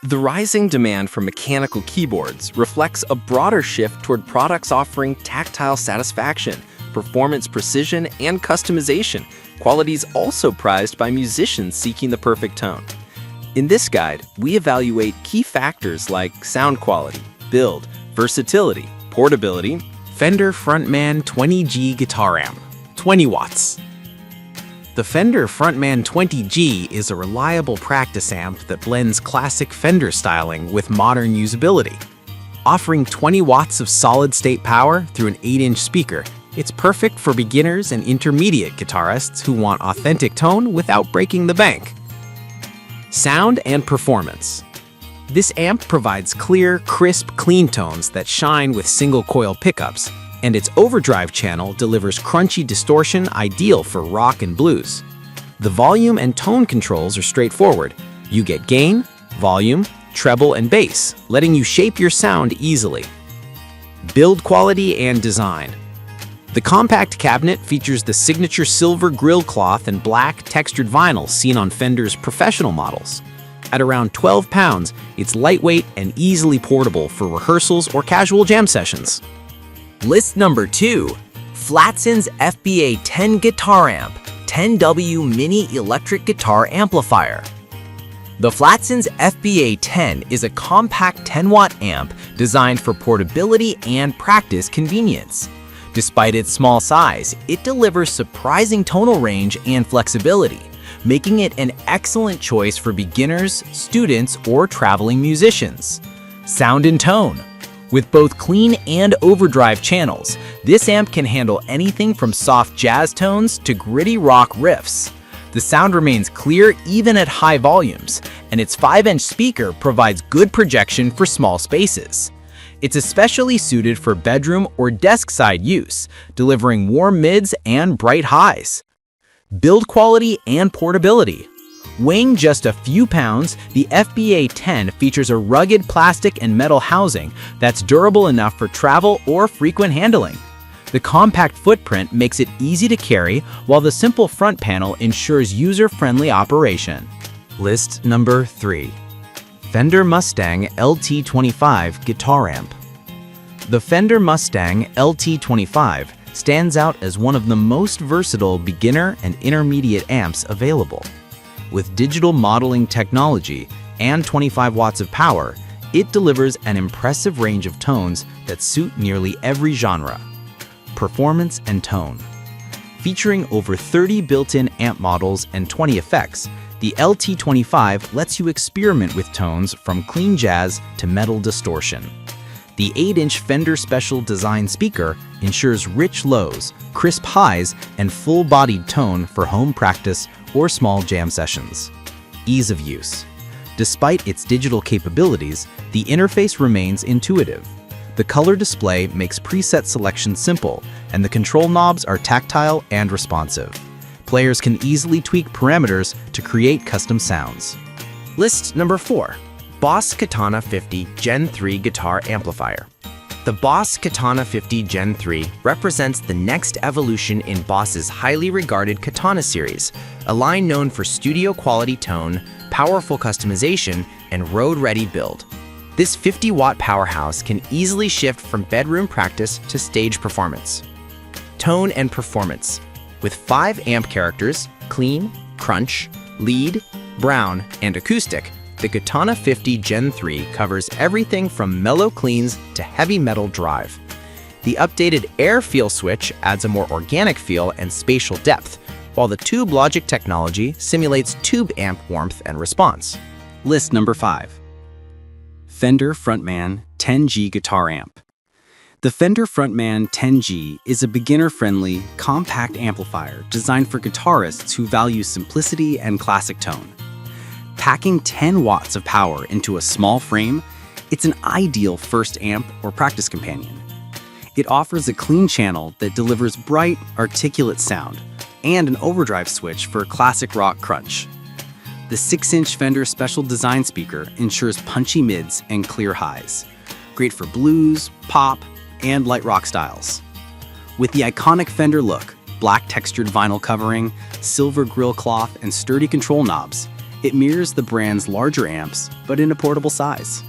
The rising demand for mechanical keyboards reflects a broader shift toward products offering tactile satisfaction, performance precision, and customization, qualities also prized by musicians seeking the perfect tone. In this guide, we evaluate key factors like sound quality, build, versatility, portability. Fender Frontman 20G Guitar Amp, 20 watts. The Fender Frontman 20G is a reliable practice amp that blends classic Fender styling with modern usability. Offering 20 watts of solid-state power through an 8-inch speaker, it's perfect for beginners and intermediate guitarists who want authentic tone without breaking the bank. Sound and performance. This amp provides clear, crisp, clean tones that shine with single-coil pickups, and its overdrive channel delivers crunchy distortion ideal for rock and blues. The volume and tone controls are straightforward. You get gain, volume, treble, and bass, letting you shape your sound easily. Build quality and design. The compact cabinet features the signature silver grille cloth and black textured vinyl seen on Fender's professional models. At around 12 pounds, it's lightweight and easily portable for rehearsals or casual jam sessions. List number 2. Flatson's FBA 10 Guitar Amp, 10W Mini Electric Guitar Amplifier. The Flatson's FBA 10 is a compact 10-watt amp designed for portability and practice convenience. Despite its small size, it delivers surprising tonal range and flexibility, making it an excellent choice for beginners, students, or traveling musicians. Sound and tone. With both clean and overdrive channels, this amp can handle anything from soft jazz tones to gritty rock riffs. The sound remains clear even at high volumes, and its 5-inch speaker provides good projection for small spaces. It's especially suited for bedroom or desk-side use, delivering warm mids and bright highs. Build quality and portability. Weighing just a few pounds, the FBA 10 features a rugged plastic and metal housing that's durable enough for travel or frequent handling. The compact footprint makes it easy to carry, while the simple front panel ensures user-friendly operation. List number 3. Fender Mustang LT25 Guitar Amp. The Fender Mustang LT25 stands out as one of the most versatile beginner and intermediate amps available. With digital modeling technology and 25 watts of power, it delivers an impressive range of tones that suit nearly every genre. Performance and tone. Featuring over 30 built-in amp models and 20 effects, the LT25 lets you experiment with tones from clean jazz to metal distortion. The 8-inch Fender Special Design speaker ensures rich lows, crisp highs, and full-bodied tone for home practice or small jam sessions. Ease of use. Despite its digital capabilities, the interface remains intuitive. The color display makes preset selection simple, and the control knobs are tactile and responsive. Players can easily tweak parameters to create custom sounds. List number 4. Boss Katana 50 Gen 3 Guitar Amplifier. The Boss Katana 50 Gen 3 represents the next evolution in Boss's highly regarded Katana series, a line known for studio-quality tone, powerful customization, and road-ready build. This 50-watt powerhouse can easily shift from bedroom practice to stage performance. Tone and performance. With 5 amp characters, clean, crunch, lead, brown, and acoustic, the Katana 50 Gen 3 covers everything from mellow cleans to heavy metal drive. The updated air feel switch adds a more organic feel and spatial depth, while the tube logic technology simulates tube amp warmth and response. List number 5. Fender Frontman 10G Guitar Amp. The Fender Frontman 10G is a beginner-friendly, compact amplifier designed for guitarists who value simplicity and classic tone. Packing 10 watts of power into a small frame, it's an ideal first amp or practice companion. It offers a clean channel that delivers bright, articulate sound, and an overdrive switch for classic rock crunch. The 6-inch Fender Special Design speaker ensures punchy mids and clear highs, great for blues, pop, and light rock styles. With the iconic Fender look, black textured vinyl covering, silver grille cloth, and sturdy control knobs, It mirrors the brand's larger amps, but in a portable size.